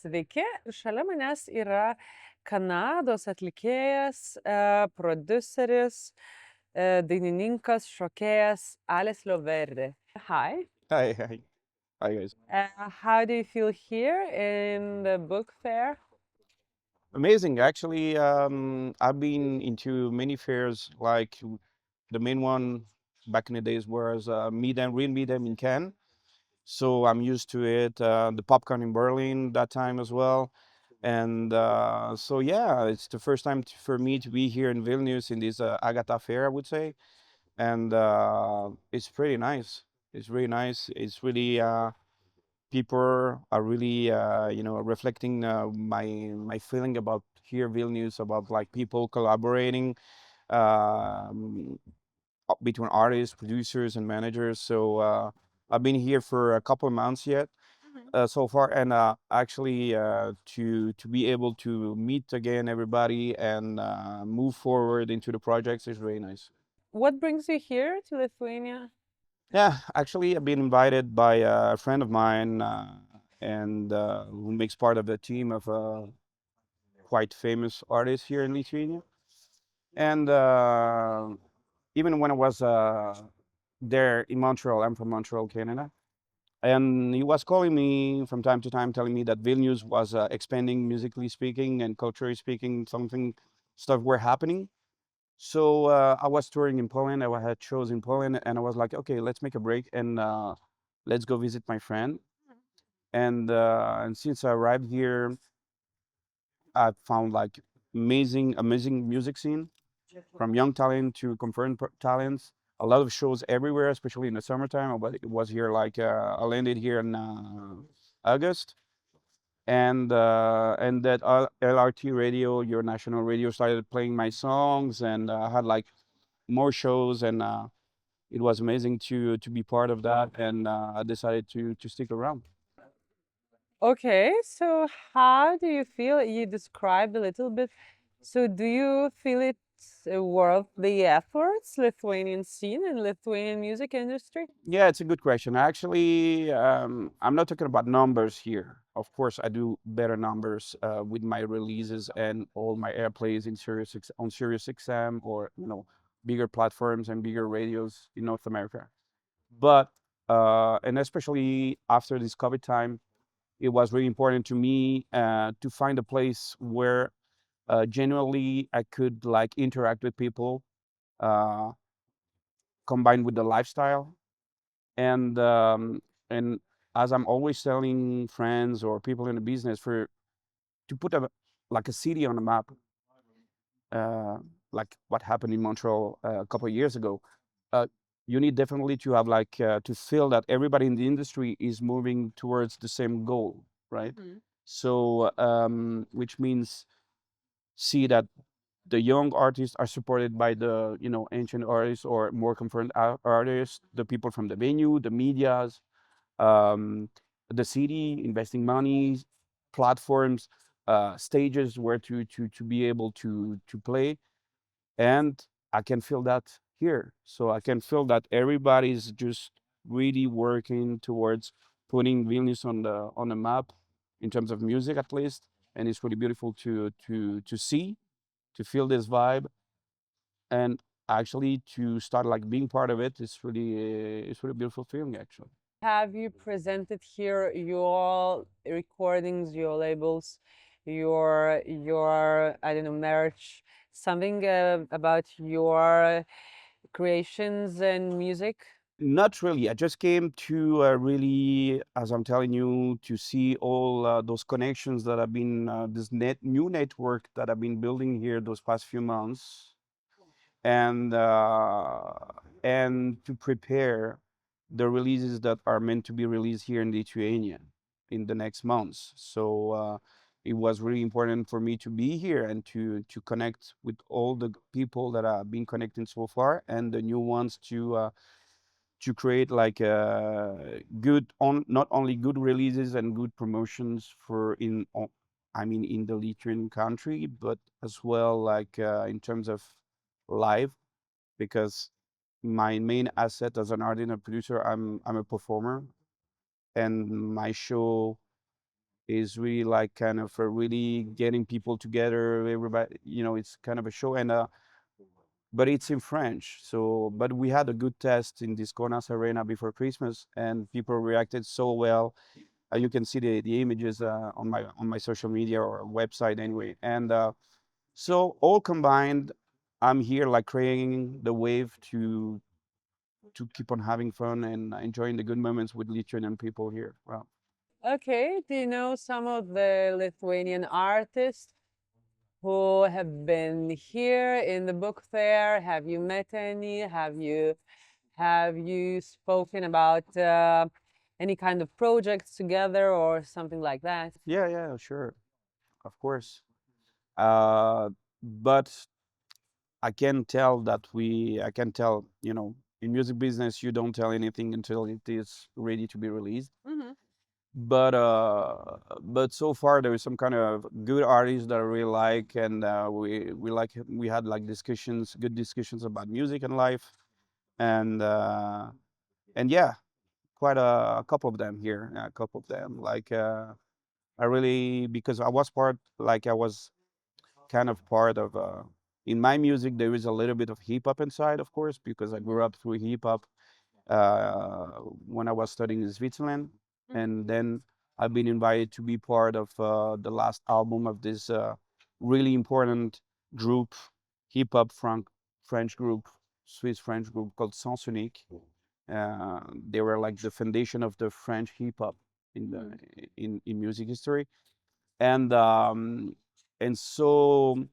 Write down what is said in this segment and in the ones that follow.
Sveiki, šalia manęs yra Kanados atlikėjas, prodiuseris, dainininkas, šokėjas Ales Loverde. Hi. Hi, hi, hi guys. How do you feel here in the book fair? Amazing. Actually, I've been into many fairs. Like the main one back in the days was Real Meedem in Cannes. So I'm used to it. The PopCon in Berlin that time as well. And so yeah, it's the first time for me to be here in Vilnius in this Agata fair, I would say. And it's pretty nice. It's really nice. It's really people are really reflecting my feeling about here Vilnius, about like people collaborating um, between artists, producers, and managers. So I've been here for a couple of months yet so far, and actually to be able to meet again everybody and move forward into the projects is really nice. What brings you here to Lithuania? Yeah, actually, I've been invited by a friend of mine, and who makes part of the team of a quite famous artist here in Lithuania. And even when I was there in Montreal, I'm from Montreal, Canada, and he was calling me from time to time, telling me that Vilnius was expanding musically speaking and culturally speaking, something stuff were happening. So I was touring in Poland. I had shows in Poland, and I was like, okay, let's make a break and let's go visit my friend. And since I arrived here, I found like amazing music scene from young talent to confirmed talents. A lot of shows everywhere, especially in the summertime. But it was here like I landed here in August, and that LRT radio, your national radio, started playing my songs, and I had like more shows, and it was amazing to be part of that, and I decided to stick around. Okay, so how do you feel? You described a little bit. So do you feel it's worth the efforts, Lithuanian scene and Lithuanian music industry? Yeah, it's a good question. Actually, I'm not talking about numbers here. Of course, I do better numbers with my releases and all my airplays in on Sirius XM, or bigger platforms and bigger radios in North America. But and especially after this COVID time, it was really important to me to find a place where genuinely I could like interact with people, uh, combined with the lifestyle. And um, and as I'm always telling friends or people in the business, for to put like a city on a map, uh, like what happened in Montreal a couple of years ago, uh, you need definitely to have like to feel that everybody in the industry is moving towards the same goal, right? So which means see that the young artists are supported by the ancient artists or more confirmed artists, the people from the venue, the medias, um, the city investing money, platforms, stages where to be able to play, and I can feel that here. So I can feel that everybody's just really working towards putting Vilnius on the map in terms of music, at least, and it's really beautiful to see, to feel this vibe, and actually to start like being part of it. It's really beautiful feeling actually. Have you presented here your recordings, your labels, your I don't know, merch, something about your creations and music? Not really. I just came to really, as I'm telling you, to see all those connections that have been this new network that I've been building here those past few months, and to prepare the releases that are meant to be released here in Lithuania in the next months. So it was really important for me to be here and to connect with all the people that I've been connecting so far, and the new ones to create like good on not only good releases and good promotions for I mean in the Lithuanian country, but as well like in terms of live, because my main asset as an artist and producer, I'm a performer, and my show is really like kind of really getting people together. Everybody, it's kind of a show, and but it's in French. So, but we had a good test in this Konas Arena before Christmas, and people reacted so well. You can see the images on my social media or website anyway. And so all combined, I'm here like creating the wave to keep on having fun and enjoying the good moments with Lithuanian people here. Wow. Okay, do you know some of the Lithuanian artists who have been here in the book fair? Have you met any? Have you spoken about any kind of projects together or something like that? Yeah, sure, of course. But I can tell, in music business, you don't tell anything until it is ready to be released. Mm-hmm. But so far there is some kind of good artists that I really like, and we had like good discussions about music and life, and yeah, quite a couple of them here, a couple of them. Like I really, because I was kind of part of. In my music, there is a little bit of hip hop inside, of course, because I grew up through hip hop when I was studying in Switzerland, and then I've been invited to be part of the last album of this really important group, hip hop French group, Swiss French group called Sans Unique. They were like the foundation of the French hip hop in the in music history, and so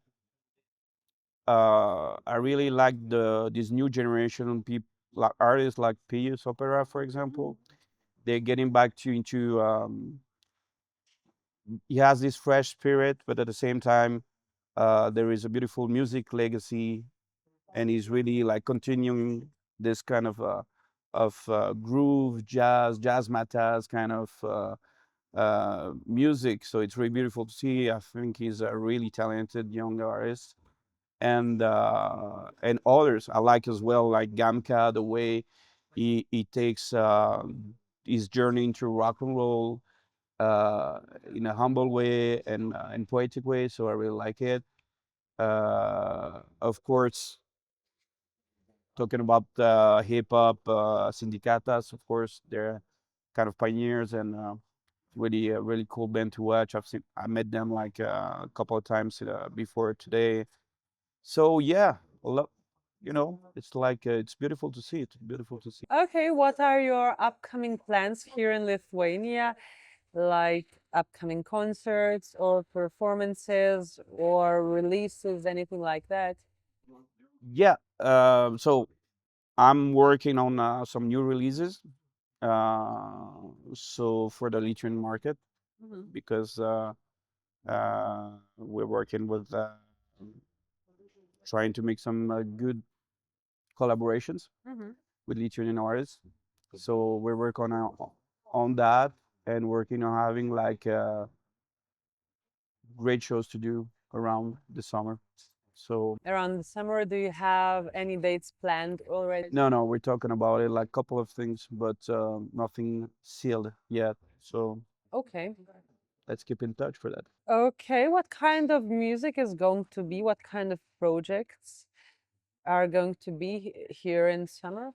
I really like this new generation of people, like artists like Pius Opera, for example. They're getting back to into he has this fresh spirit, but at the same time, there is a beautiful music legacy, and he's really like continuing this kind of groove, jazz matas kind of music. So it's really beautiful to see. I think he's a really talented young artist, and others I like as well, like Gamka, the way he takes his journey into rock and roll in a humble way and poetic way. So I really like it. Of course, talking about hip hop, Sindicatas, of course, they're kind of pioneers and really cool band to watch. I met them like a couple of times before today. So yeah, it's like it's beautiful to see. It's beautiful to see. Okay, what are your upcoming plans here in Lithuania? Like upcoming concerts or performances or releases, anything like that? Yeah. So I'm working on some new releases. So for the Lithuanian market, Mhm. because we're working with trying to make some good collaborations Mhm. with Lithuanian artists. So we're working on that and working on having like great shows to do around the summer. So Around the summer, do you have any dates planned already? no, we're talking about it like a couple of things, but nothing sealed yet. So Okay. let's keep in touch for that. Okay, what kind of music is going to be? What kind of projects are going to be here in summer?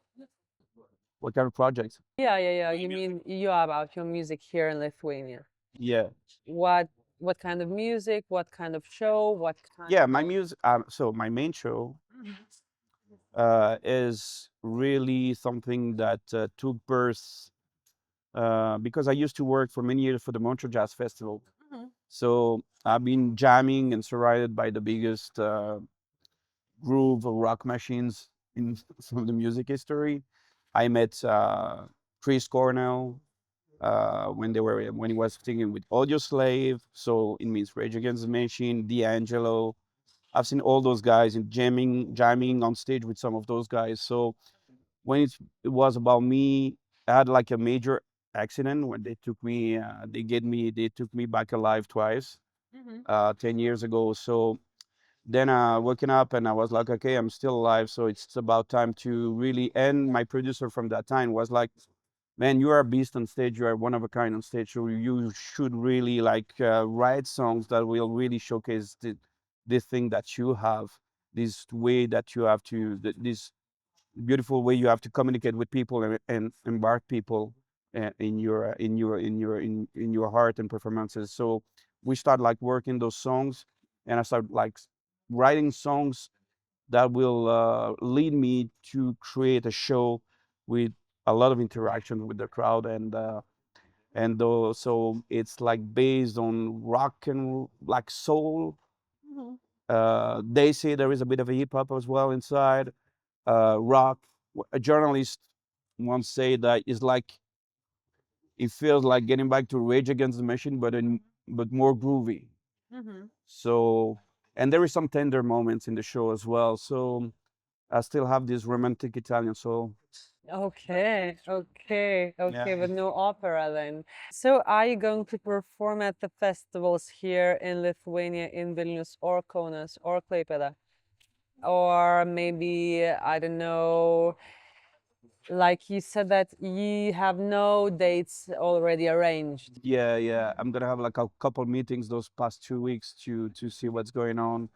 What kind of projects? Yeah. You mean you about your music here in Lithuania? Yeah, What what kind of music? What kind of show? What kind yeah. My music. So my main show is really something that took birth because I used to work for many years for the Montreal Jazz Festival. Mhm. So I've been jamming and surrounded by the biggest groove or rock machines in from the music history. I met Chris Cornell when he was singing with Audio Slave, so it means Rage Against the Machine, D'Angelo. I've seen all those guys and jamming on stage with some of those guys. So when it was about me, I had like a major accident when they took me back alive twice, Mhm. 10 years ago. So then waking up and I was like, okay, I'm still alive. So it's about time to really end. My producer from that time was like, man, you are a beast on stage. You are one of a kind on stage. So you should really like write songs that will really showcase this thing that you have, this way that you have to, this beautiful way you have to communicate with people and embark people in your heart and performances. So we start like working those songs, and I start like writing songs that will lead me to create a show with a lot of interaction with the crowd, so it's like based on rock and like soul. Mhm. They say there is a bit of a hip hop as well inside. Rock. A journalist once said that it's like it feels like getting back to Rage Against the Machine, but more groovy. Mhm. So, and there is some tender moments in the show as well. So I still have this romantic Italian soul. Okay, okay, Yeah. okay, but no opera then. So are you going to perform at the festivals here in Lithuania, in Vilnius or Kaunas or Klaipėda? Or maybe, I don't know, like you said that you have no dates already arranged. Yeah, yeah. I'm gonna have like a couple meetings those past 2 weeks to see what's going on.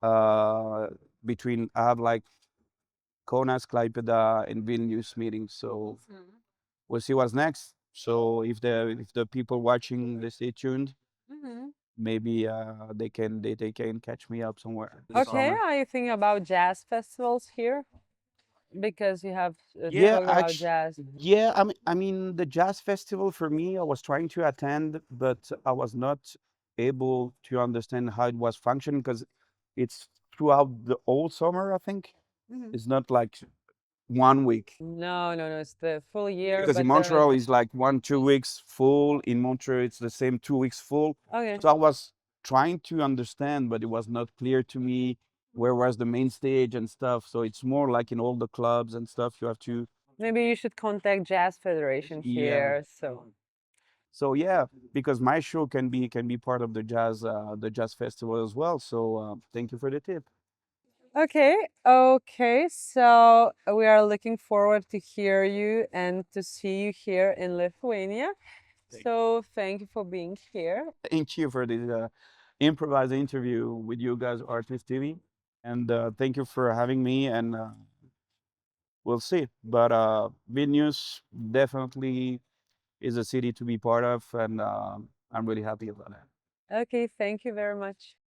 Uh, between I have like Kaunas, Klaipėda, and Vilnius meetings. So we'll see what's next. So if the people watching, they stay tuned. Mhm. Maybe they can catch me up somewhere this Okay, summer. are you thinking about jazz festivals here? Because you have Yeah, spoken about jazz. yeah. I mean, the jazz festival for me, I was trying to attend, but I was not able to understand how it was functioning because it's throughout the whole summer. I think Mhm. it's not like 1 week. No, no, no, it's the full year, Because in but then Montreal it's like 1 2 weeks full. In Montreal it's the same 2 weeks full. okay. So I was trying to understand, but it was not clear to me where was the main stage and stuff. So it's more like in all the clubs and stuff. You have to, Maybe you should contact Jazz Federation yeah. here. So So yeah, because my show can be part of the jazz festival as well. So thank you for the tip. okay, okay. So we are looking forward to hear you and to see you here in Lithuania. So thank you for being here. Thank you for this improvised interview with you guys, Artist TV, and thank you for having me. And we'll see. But Vilnius definitely is a city to be part of, and I'm really happy about that. Okay, thank you very much.